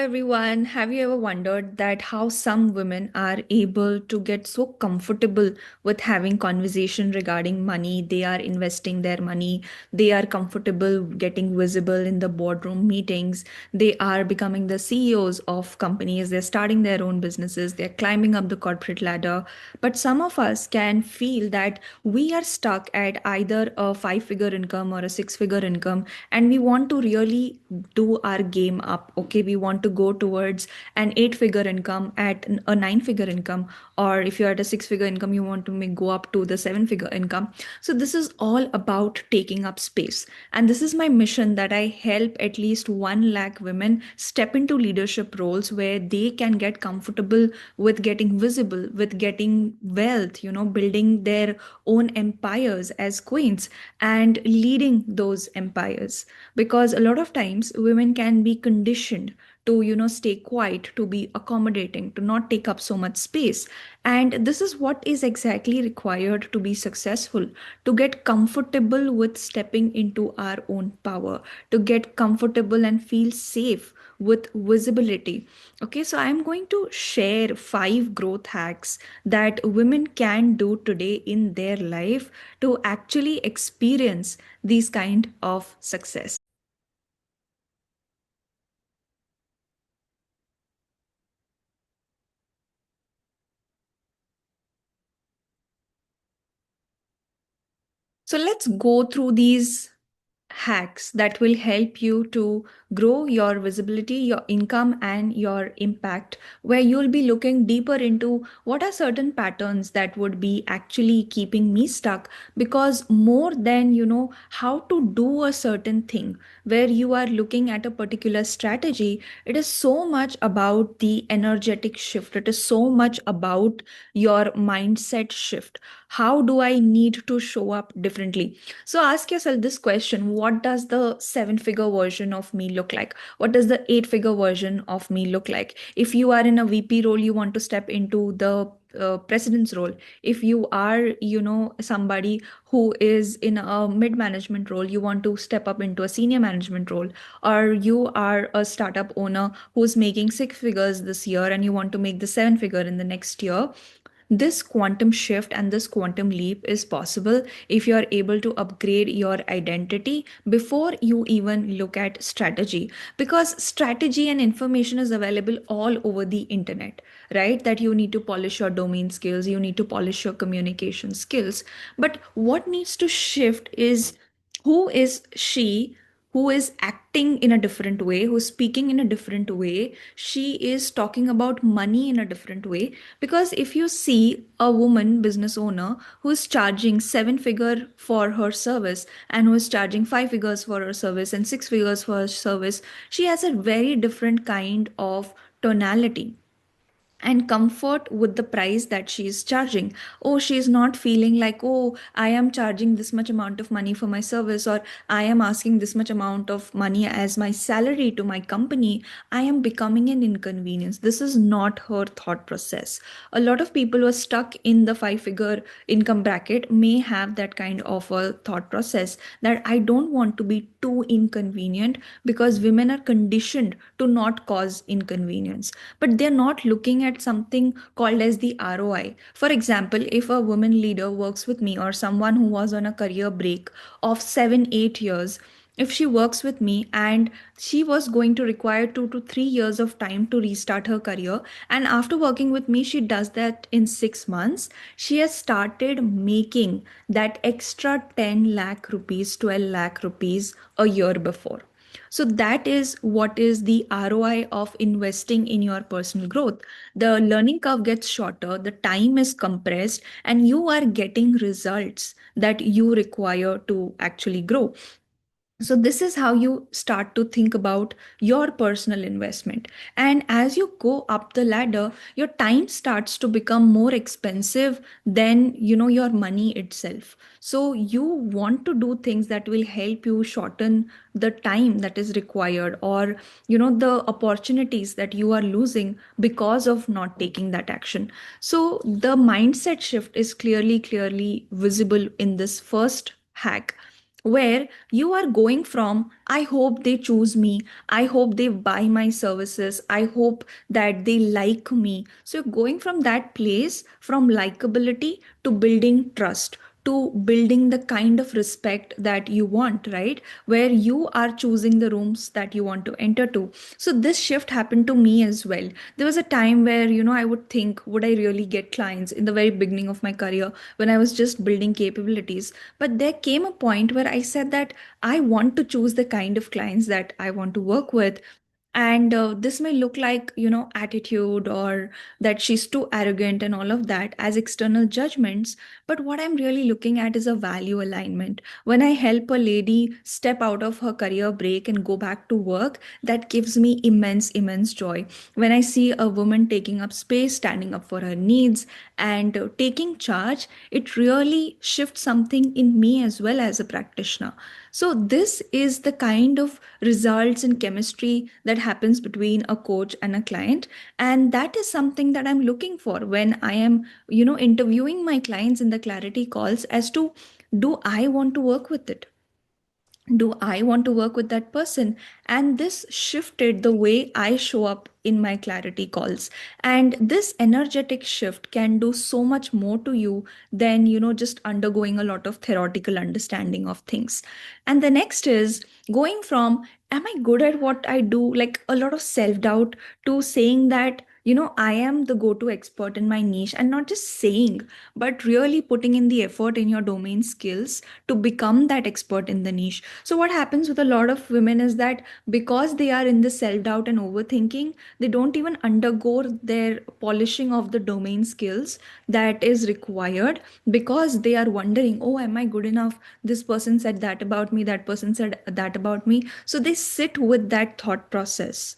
everyone. Have you ever wondered that how some women are able to get so comfortable with having conversation regarding money? They are investing their money. They are comfortable getting visible in the boardroom meetings. They are becoming the CEOs of companies. They're starting their own businesses. They're climbing up the corporate ladder. But some of us can feel that we are stuck at either a five-figure income or a six-figure income, and we want to really do our game up. Okay, we want to go towards an eight-figure income at a nine-figure income, or if you're at a six-figure income, you want to make go up to the seven-figure income. So this is all about taking up space, and this is my mission, that I help at least 1 lakh women step into leadership roles where they can get comfortable with getting visible, with getting wealth, building their own empires as queens and leading those empires. Because a lot of times women can be conditioned to stay quiet, to be accommodating, to not take up so much space. And this is what is exactly required to be successful, to get comfortable with stepping into our own power, to get comfortable and feel safe with visibility. Okay, so I'm going to share 5 growth hacks that women can do today in their life to actually experience these kind of success. So let's go through these hacks that will help you to grow your visibility, your income, and your impact, where you'll be looking deeper into what are certain patterns that would be actually keeping me stuck. Because more than how to do a certain thing, where you are looking at a particular strategy, it is so much about the energetic shift. It is so much about your mindset shift. How do I need to show up differently? So ask yourself this question: what does the seven-figure version of me look like? What does the eight-figure version of me look like? If you are in a VP role, you want to step into the president's role. If you are, somebody who is in a mid management role, you want to step up into a senior management role. Or you are a startup owner who's making six figures this year and you want to make the seven figure in the next year. This quantum shift and this quantum leap is possible if you are able to upgrade your identity before you even look at strategy. Because strategy and information is available all over the internet, right? That you need to polish your domain skills, you need to polish your communication skills. But what needs to shift is, who is she who is acting in a different way, who's speaking in a different way. She is talking about money in a different way. Because if you see a woman business owner who's charging seven figure for her service and who is charging five figures for her service and six figures for her service, she has a very different kind of tonality and comfort with the price that she is charging. Oh, she is not feeling like, oh, I am charging this much amount of money for my service, or I am asking this much amount of money as my salary to my company. I am becoming an inconvenience. This is not her thought process. A lot of people who are stuck in the five figure income bracket may have that kind of a thought process, that I don't want to be too inconvenient, because women are conditioned to not cause inconvenience. But they're not looking at something called as the ROI. For example, if a woman leader works with me, or someone who was on a career break of 7 8 years, if she works with me and she was going to require 2 to 3 years of time to restart her career, and after working with me she does that in 6 months, she has started making that extra 10 lakh rupees, 12 lakh rupees a year before. So that is what is the ROI of investing in your personal growth. The learning curve gets shorter, the time is compressed, and you are getting results that you require to actually grow. So this is how you start to think about your personal investment. And as you go up the ladder, your time starts to become more expensive than your money itself. So you want to do things that will help you shorten the time that is required, or the opportunities that you are losing because of not taking that action. So the mindset shift is clearly visible in this first hack. where you are going from, I hope they choose me, I hope they buy my services, I hope that they like me. So you're going from that place, from likability to building trust, to building the kind of respect that you want, right? Where you are choosing the rooms that you want to enter to. So this shift happened to me as well. There was a time where, I would think, would I really get clients in the very beginning of my career when I was just building capabilities? But there came a point where I said that I want to choose the kind of clients that I want to work with. And this may look like, attitude, or that she's too arrogant and all of that as external judgments. But what I'm really looking at is a value alignment. When I help a lady step out of her career break and go back to work, that gives me immense joy. When I see a woman taking up space, standing up for her needs, and taking charge, it really shifts something in me as well as a practitioner. So this is the kind of results in chemistry that happens between a coach and a client. And that is something that I'm looking for when I am, interviewing my clients in the clarity calls, as to, do I want to work with it? Do I want to work with that person? And this shifted the way I show up in my clarity calls. And this energetic shift can do so much more to you than, just undergoing a lot of theoretical understanding of things. And the next is going from, am I good at what I do? Like a lot of self doubt, to saying that, I am the go to expert in my niche, and not just saying, but really putting in the effort in your domain skills to become that expert in the niche. So, what happens with a lot of women is that because they are in the self doubt and overthinking, they don't even undergo their polishing of the domain skills that is required, because they are wondering, oh, am I good enough? This person said that about me, that person said that about me. So, they sit with that thought process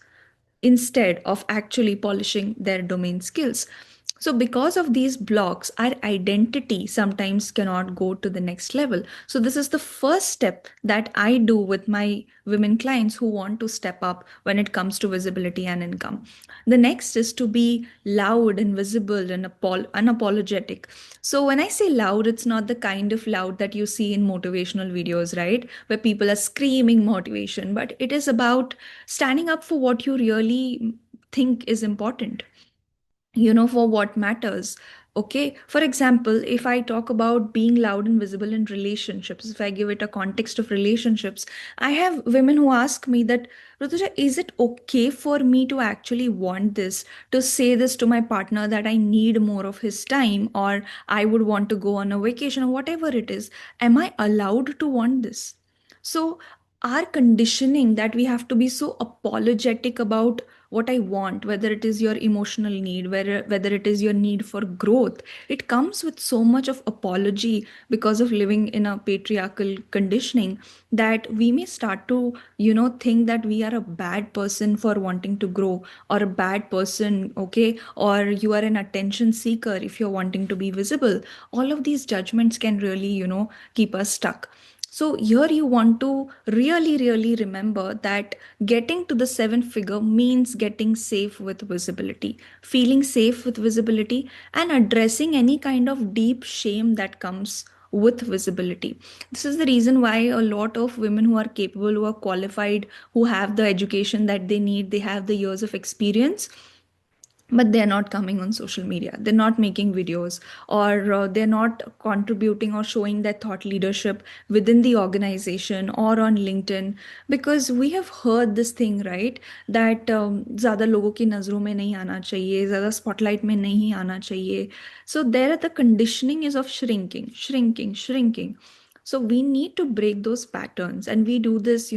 instead of actually polishing their domain skills. So, because of these blocks, our identity sometimes cannot go to the next level. So, this is the first step that I do with my women clients who want to step up when it comes to visibility and income. The next is to be loud and visible and unapologetic. So, when I say loud, it's not the kind of loud that you see in motivational videos, right? Where people are screaming motivation, but it is about standing up for what you really think is important, for what matters. Okay, for example, if I talk about being loud and visible in relationships, if I give it a context of relationships, I have women who ask me that, Rutuja, is it okay for me to actually want this, to say this to my partner that I need more of his time, or I would want to go on a vacation, or whatever it is? Am I allowed to want this? So, our conditioning that we have to be so apologetic about what I want, whether it is your emotional need, whether it is your need for growth, it comes with so much of apology because of living in a patriarchal conditioning, that we may start to, think that we are a bad person for wanting to grow, or a bad person, okay, or you are an attention seeker if you're wanting to be visible. All of these judgments can really, keep us stuck. So, here you want to really remember that getting to the seven figure means getting safe with visibility, feeling safe with visibility, and addressing any kind of deep shame that comes with visibility. This is the reason why a lot of women who are capable, who are qualified, who have the education that they need, they have the years of experience, but they're not coming on social media, they're not making videos, or they're not contributing or showing their thought leadership within the organization or on LinkedIn. Because we have heard this thing, right, that ज़्यादा लोगों की नज़रों में नहीं आना चाहिए, ज़्यादा spotlight में नहीं आना चाहिए. So there the conditioning is of shrinking. So we need to break those patterns, and we do this,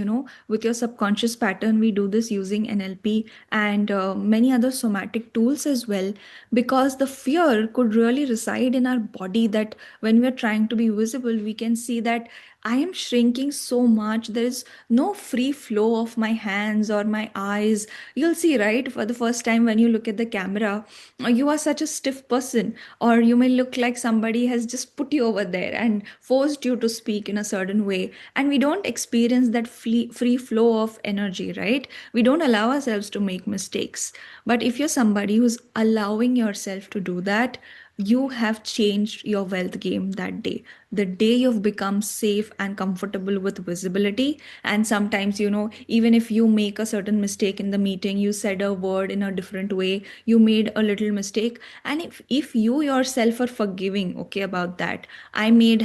with your subconscious pattern. We do this using NLP and many other somatic tools as well, because the fear could really reside in our body, that when we are trying to be visible, we can see that I am shrinking so much. There is no free flow of my hands or my eyes. You'll see, right? For the first time when you look at the camera, you are such a stiff person, or you may look like somebody has just put you over there and forced you to speak in a certain way. And we don't experience that free flow of energy, right? We don't allow ourselves to make mistakes. But if you're somebody who's allowing yourself to do that, you have changed your wealth game that day. the day you've become safe and comfortable with visibility. And sometimes, even if you make a certain mistake in the meeting, you said a word in a different way, you made a little mistake, and if you yourself are forgiving, okay, about that. I may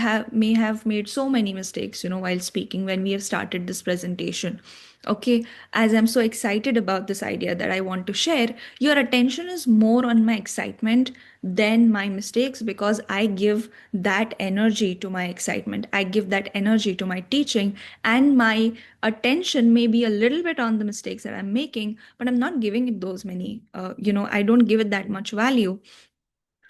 have made so many mistakes, while speaking when we have started this presentation. Okay, as I'm so excited about this idea that I want to share, your attention is more on my excitement than my mistakes, because I give that energy to my excitement. I give that energy to my teaching, and my attention may be a little bit on the mistakes that I'm making, but I'm not giving it those many, I don't give it that much value.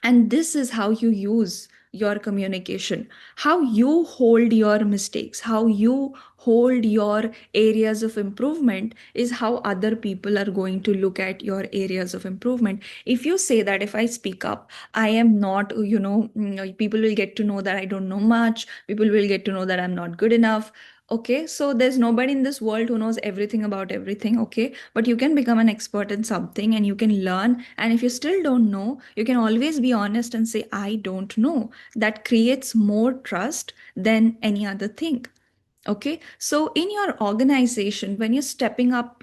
And this is how you use your communication, how you hold your mistakes, how you hold your areas of improvement is how other people are going to look at your areas of improvement. If you say that if I speak up, I am not, people will get to know that I don't know much, people will get to know that I'm not good enough. Okay, so there's nobody in this world who knows everything about everything, okay? But you can become an expert in something and you can learn. And if you still don't know, you can always be honest and say, I don't know. That creates more trust than any other thing. Okay, so in your organization, when you're stepping up,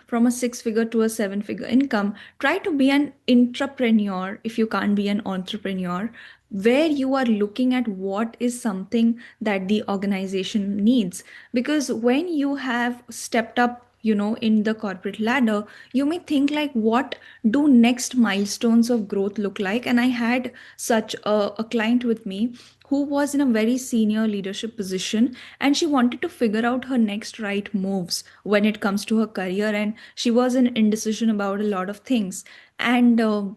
from a six figure to a seven figure income, try to be an entrepreneur if you can't be an entrepreneur, where you are looking at what is something that the organization needs. Because when you have stepped up, in the corporate ladder, you may think like, what do next milestones of growth look like? And I had such a client with me who was in a very senior leadership position, and she wanted to figure out her next right moves when it comes to her career, and she was in indecision about a lot of things. And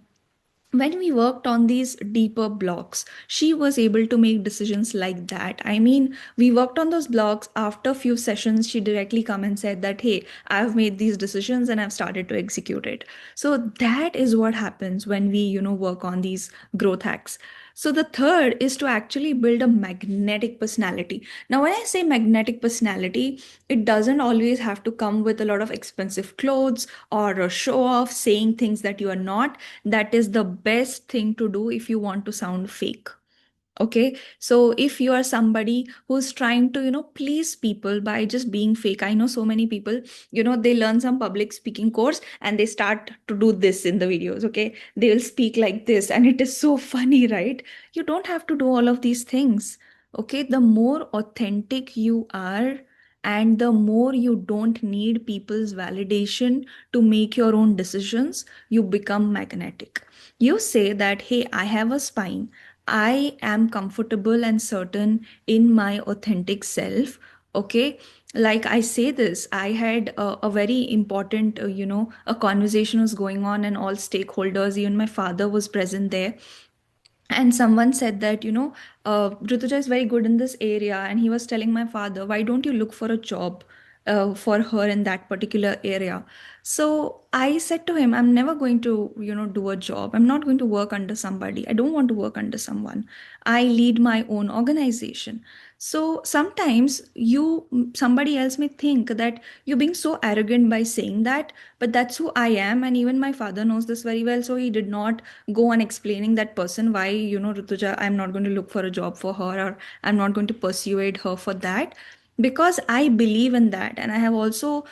when we worked on these deeper blocks, she was able to make decisions like that. I mean, we worked on those blocks. After a few sessions, she directly come and said that, hey, I've made these decisions and I've started to execute it. So that is what happens when we, work on these growth hacks. So the third is to actually build a magnetic personality. Now, when I say magnetic personality, it doesn't always have to come with a lot of expensive clothes or a show off saying things that you are not. That is the best thing to do if you want to sound fake. Okay, so if you are somebody who's trying to, please people by just being fake, I know so many people, they learn some public speaking course and they start to do this in the videos. Okay, they will speak like this, and it is so funny, right? You don't have to do all of these things. Okay, the more authentic you are, and the more you don't need people's validation to make your own decisions, you become magnetic. You say that, hey, I have a spine, I am comfortable and certain in my authentic self. Okay. Like I say this, I had a very important, a conversation was going on, and all stakeholders, even my father was present there. And someone said that, Rutuja is very good in this area. And he was telling my father, why don't you look for a job for her in that particular area? So I said to him, I'm never going to, do a job. I'm not going to work under somebody. I don't want to work under someone. I lead my own organization. So sometimes somebody else may think that you're being so arrogant by saying that, but that's who I am. And even my father knows this very well. So he did not go on explaining that person why, Rutuja, I'm not going to look for a job for her, or I'm not going to persuade her for that, because I believe in that. And I have also,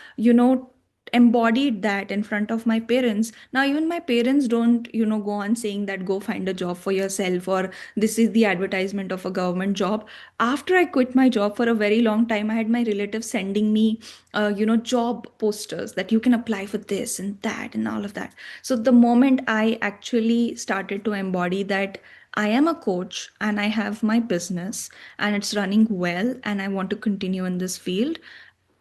embodied that in front of my parents. Now even my parents don't, go on saying that go find a job for yourself, or this is the advertisement of a government job. After I quit my job for a very long time, I had my relatives sending me job posters that you can apply for this and that and all of that. So the moment I actually started to embody that I am a coach and I have my business and it's running well and I want to continue in this field,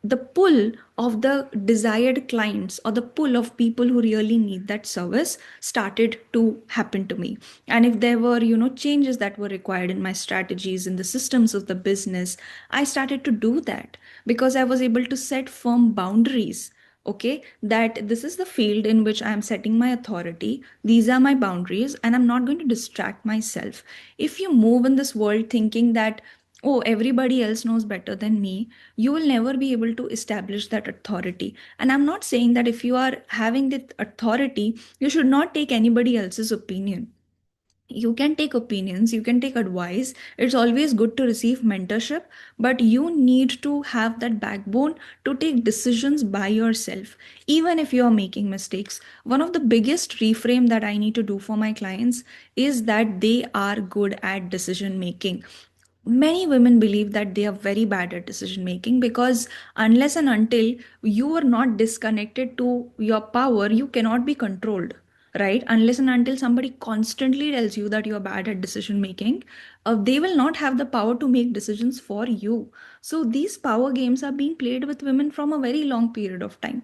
the pull of the desired clients or the pull of people who really need that service started to happen to me. And if there were, changes that were required in my strategies, in the systems of the business, I started to do that because I was able to set firm boundaries. Okay, that this is the field in which I am setting my authority, these are my boundaries, and I'm not going to distract myself. If you move in this world thinking that, oh, everybody else knows better than me, you will never be able to establish that authority. And I'm not saying that if you are having that authority, you should not take anybody else's opinion. You can take opinions, you can take advice. It's always good to receive mentorship, but you need to have that backbone to take decisions by yourself, even if you are making mistakes. One of the biggest reframe that I need to do for my clients is that they are good at decision making. Many women believe that they are very bad at decision making, because unless and until you are not disconnected to your power, you cannot be controlled, right? Unless and until somebody constantly tells you that you are bad at decision making, they will not have the power to make decisions for you. So these power games are being played with women from a very long period of time.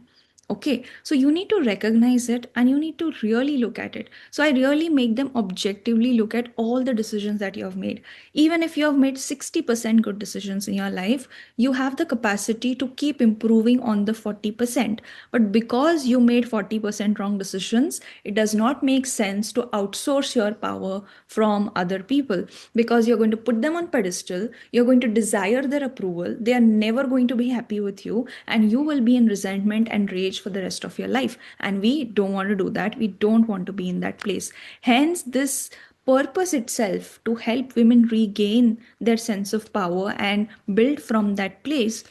Okay, so you need to recognize it and you need to really look at it. So I really make them objectively look at all the decisions that you have made. Even if you have made 60% good decisions in your life, you have the capacity to keep improving on the 40%. But because you made 40% wrong decisions, it does not make sense to outsource your power from other people, because you're going to put them on pedestal, you're going to desire their approval, they are never going to be happy with you, and you will be in resentment and rage for the rest of your life. And we don't want to do that. We don't want to be in that place. Hence, this purpose itself to help women regain their sense of power and build from that place,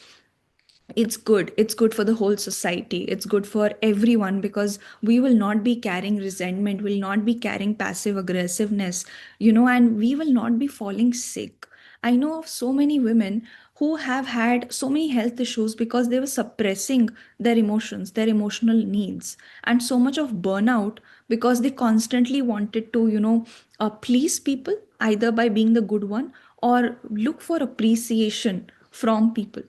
it's good for the whole society, it's good for everyone, because we will not be carrying resentment, will not be carrying passive aggressiveness, and we will not be falling sick. I know of so many women who have had so many health issues because they were suppressing their emotions, their emotional needs, and so much of burnout because they constantly wanted to please people, either by being the good one or look for appreciation from people.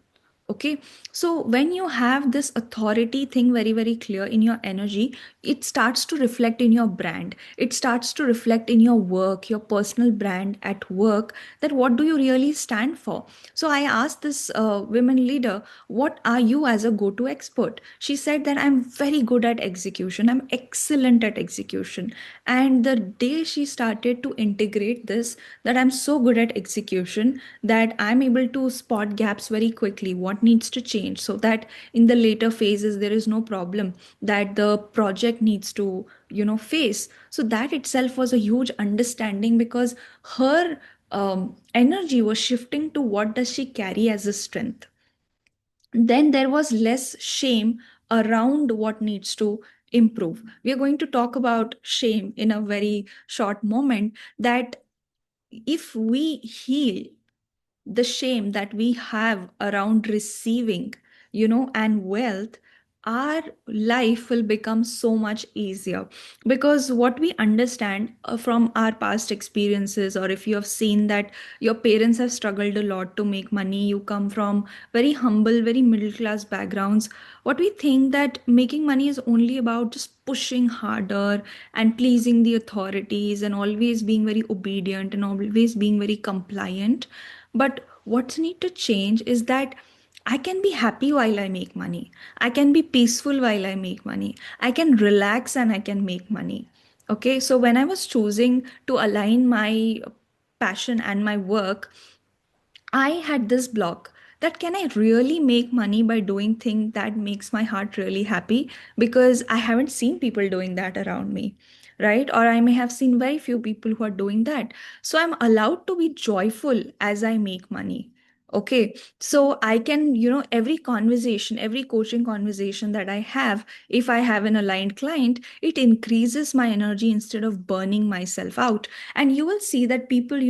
Okay, so when you have this authority thing very, very clear in your energy, it starts to reflect in your brand. It starts to reflect in your work, your personal brand at work, that what do you really stand for? So I asked this women leader, what are you as a go to expert? She said that I'm very good at execution, I'm excellent at execution. And the day she started to integrate this, that I'm so good at execution that I'm able to spot gaps very quickly, what needs to change, so that in the later phases there is no problem that the project needs to face. So that itself was a huge understanding, because her energy was shifting to what does she carry as a strength. Then there was less shame around what needs to improve. We are going to talk about shame in a very short moment, that if we heal the shame that we have around receiving, and wealth, our life will become so much easier. Because what we understand from our past experiences, or if you have seen that your parents have struggled a lot to make money, you come from very humble, very middle class backgrounds, what we think that making money is only about just pushing harder and pleasing the authorities and always being very obedient and always being very compliant. But what's need to change is that I can be happy while I make money. I can be peaceful while I make money. I can relax and I can make money. Okay, so when I was choosing to align my passion and my work, I had this block, that can I really make money by doing things that makes my heart really happy, because I haven't seen people doing that around me, right? Or I may have seen very few people who are doing that. So I'm allowed to be joyful as I make money. Okay, so I can, every conversation, every coaching conversation that I have, if I have an aligned client, it increases my energy instead of burning myself out. And you will see that people,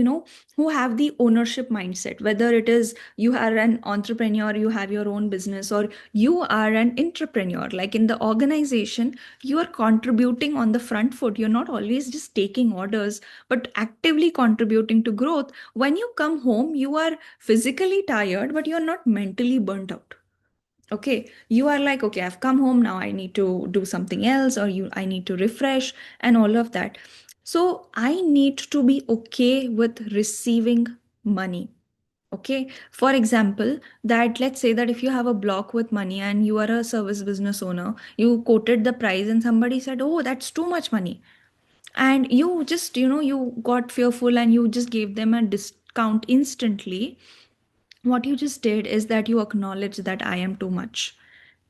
who have the ownership mindset, whether it is you are an entrepreneur, you have your own business, or you are an entrepreneur, like in the organization, you are contributing on the front foot. You're not always just taking orders, but actively contributing to growth. When you come home, you are physically tired, but you're not mentally burnt out. Okay, you are like, okay, I've come home, now I need to do something else, or I need to refresh and all of that. So I need to be okay with receiving money. Okay, for example, that let's say that if you have a block with money and you are a service business owner, you quoted the price and somebody said, oh, that's too much money, and you just you got fearful and you just gave them a discount instantly. What you just did is that you acknowledge that I am too much.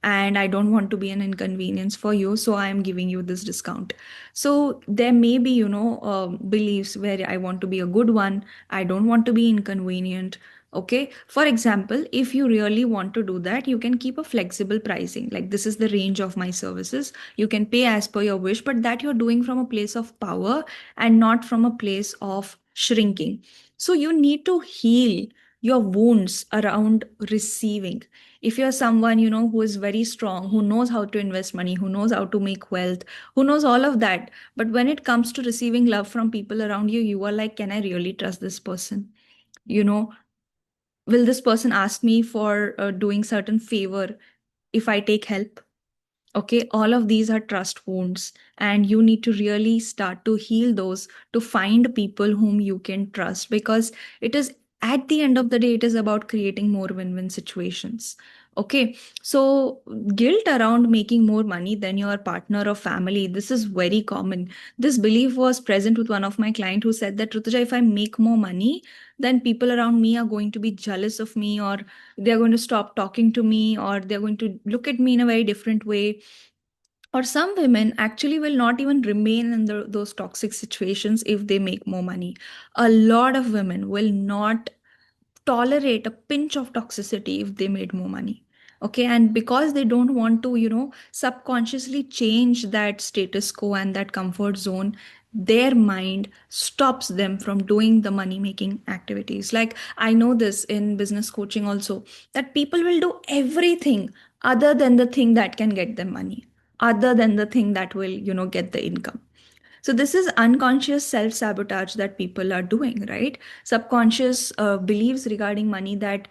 and I don't want to be an inconvenience for you, so I am giving you this discount. So there may be, beliefs where I want to be a good one, I don't want to be inconvenient. Okay, for example, if you really want to do that, you can keep a flexible pricing, like this is the range of my services, you can pay as per your wish, but that you're doing from a place of power and not from a place of shrinking. So you need to heal your wounds around receiving. If you're someone, who is very strong, who knows how to invest money, who knows how to make wealth, who knows all of that, but when it comes to receiving love from people around you, you are like, can I really trust this person? you know will this person ask me for doing certain favor if I take help? Okay, all of these are trust wounds, and you need to really start to heal those, to find people whom you can trust, because it is, at the end of the day, it is about creating more win-win situations. Okay, so guilt around making more money than your partner or family, this is very common. This belief was present with one of my clients who said that, Rutuja, if I make more money, then people around me are going to be jealous of me, or they're going to stop talking to me, or they're going to look at me in a very different way. Or some women actually will not even remain in those toxic situations if they make more money. A lot of women will not tolerate a pinch of toxicity if they made more money. Okay, and because they don't want to, subconsciously change that status quo and that comfort zone, their mind stops them from doing the money making activities. Like, I know this in business coaching also, that people will do everything other than the thing that can get them money, other than the thing that will, get the income. So this is unconscious self sabotage that people are doing, right? Subconscious beliefs regarding money that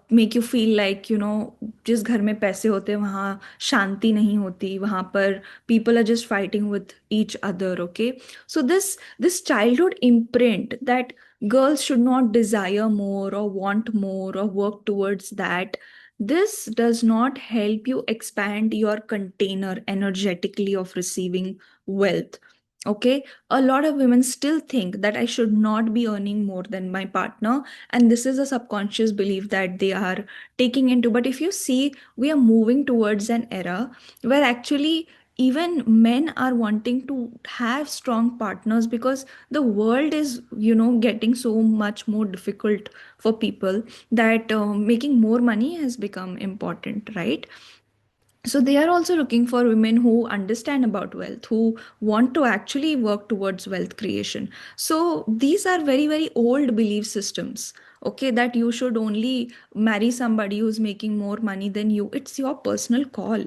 make you feel like, जिस घर में पैसे होते हैं वहाँ शांति नहीं होती, वहाँ पर people are just fighting with each other. Okay, so this childhood imprint that girls should not desire more or want more or work towards that, this does not help you expand your container energetically of receiving wealth. Okay, a lot of women still think that I should not be earning more than my partner, and this is a subconscious belief that they are taking into. But if you see, we are moving towards an era where actually even men are wanting to have strong partners, because the world is, getting so much more difficult for people, that making more money has become important, right? So they are also looking for women who understand about wealth, who want to actually work towards wealth creation. So these are very, very old belief systems. Okay, that you should only marry somebody who's making more money than you. It's your personal call.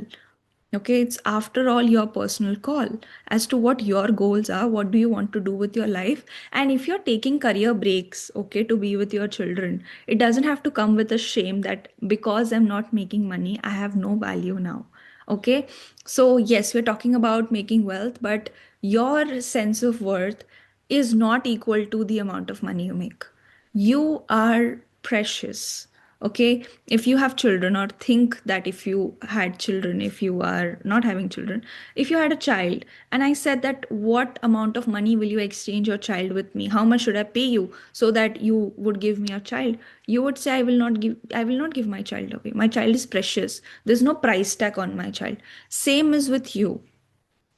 Okay, it's after all your personal call as to what your goals are, what do you want to do with your life. And if you're taking career breaks, okay, to be with your children, it doesn't have to come with a shame that because I'm not making money, I have no value now. Okay, so yes, we're talking about making wealth, but your sense of worth is not equal to the amount of money you make. You are precious. Okay, if you have children, or think that if you had children, if you are not having children, if you had a child, and I said that, what amount of money will you exchange your child with me, how much should I pay you so that you would give me a child, you would say, I will not give my child away. My child is precious, there's no price tag on my child. Same is with you.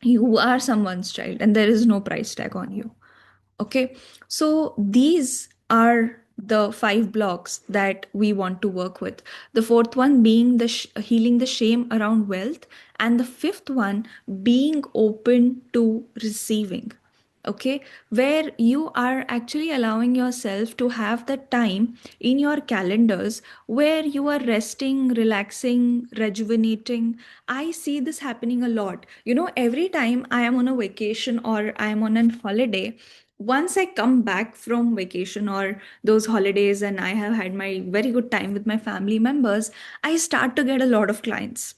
You are someone's child and there is no price tag on you. Okay, so these are the five blocks that we want to work with. The fourth one being the healing the shame around wealth, and the fifth one being open to receiving. Okay, where you are actually allowing yourself to have the time in your calendars where you are resting, relaxing, rejuvenating. I see this happening a lot. Every time I am on a vacation or I am on a holiday, once I come back from vacation or those holidays and I have had my very good time with my family members, I start to get a lot of clients.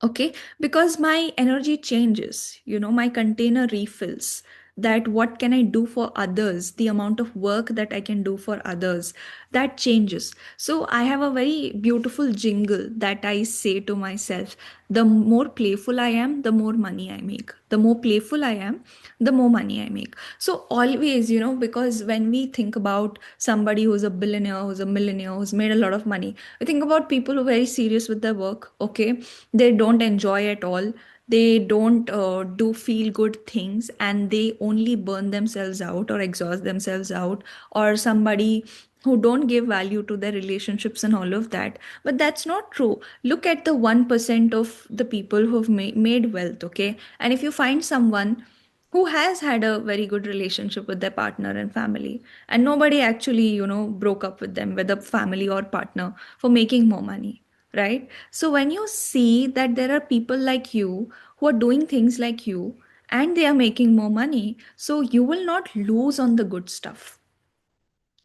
Okay, because my energy changes, my container refills. that what can I do for others, the amount of work that I can do for others, that changes. So I have a very beautiful jingle that I say to myself: the more playful I am, the more money I make. The more playful I am, the more money I make. So always, because when we think about somebody who's a billionaire, who's a millionaire, who's made a lot of money, we think about people who are very serious with their work. Okay, they don't enjoy at all. They don't do feel good things, and they only burn themselves out or exhaust themselves out. Or somebody who don't give value to their relationships and all of that. But that's not true. Look at the 1% of the people who've made wealth. Okay, and if you find someone who has had a very good relationship with their partner and family, and nobody actually broke up with them, whether family or partner, for making more money, right? So when you see that there are people like you who are doing things like you, and they are making more money, so you will not lose on the good stuff.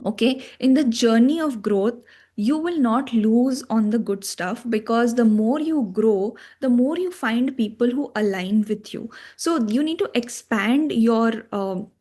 Okay, in the journey of growth, you will not lose on the good stuff, because the more you grow, the more you find people who align with you. So you need to expand your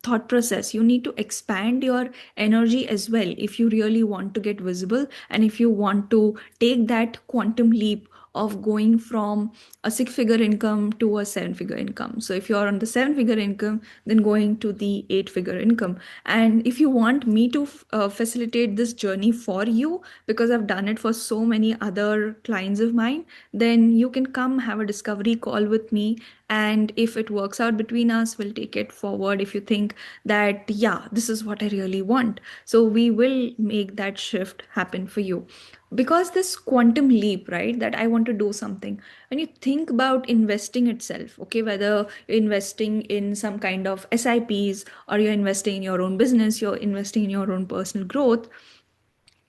thought process, you need to expand your energy as well, if you really want to get visible, and if you want to take that quantum leap of going from a six figure income to a seven figure income. So if you're on the seven figure income, then going to the eight figure income. And if you want me to facilitate this journey for you, because I've done it for so many other clients of mine, then you can come have a discovery call with me. And if it works out between us, we'll take it forward. If you think that, yeah, this is what I really want, so we will make that shift happen for you. Because this quantum leap, right, that I want to do something, when you think about investing itself, okay, whether you're investing in some kind of SIPs, or you're investing in your own business, you're investing in your own personal growth,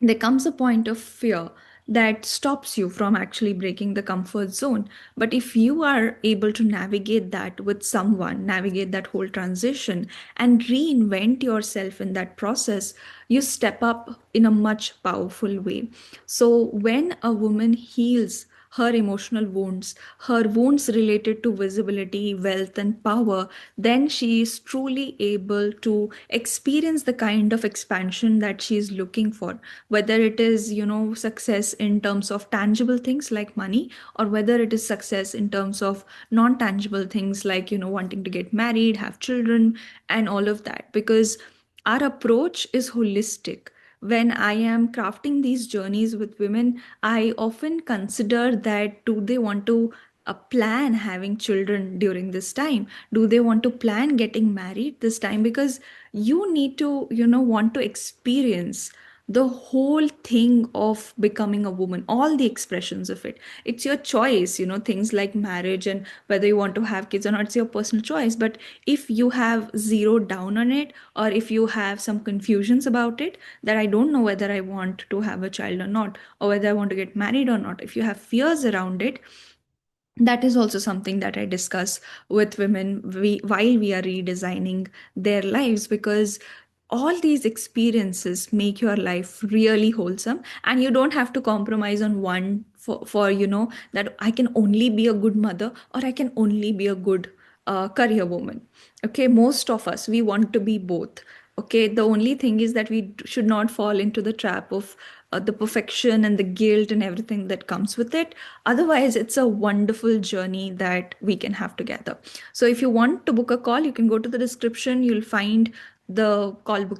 there comes a point of fear that stops you from actually breaking the comfort zone. But if you are able to navigate that with someone, navigate that whole transition, and reinvent yourself in that process, you step up in a much powerful way. So when a woman heals her emotional wounds, her wounds related to visibility, wealth, and power, then she is truly able to experience the kind of expansion that she is looking for. Whether it is, success in terms of tangible things like money, or whether it is success in terms of non tangible things like, wanting to get married, have children, and all of that. Because our approach is holistic. When I am crafting these journeys with women, I often consider that, do they want to plan having children during this time? Do they want to plan getting married this time? Because you need to, want to experience the whole thing of becoming a woman, all the expressions of it. It's your choice, things like marriage and whether you want to have kids or not, it's your personal choice. But if you have zeroed down on it, or if you have some confusions about it, that I don't know whether I want to have a child or not, or whether I want to get married or not, if you have fears around it, that is also something that I discuss with women, while we are redesigning their lives. Because all these experiences make your life really wholesome, and you don't have to compromise on one for that I can only be a good mother, or I can only be a good career woman. Okay, most of us, we want to be both. Okay, the only thing is that we should not fall into the trap of the perfection and the guilt and everything that comes with it. Otherwise, it's a wonderful journey that we can have together. So if you want to book a call, you can go to the description, you'll find the call booking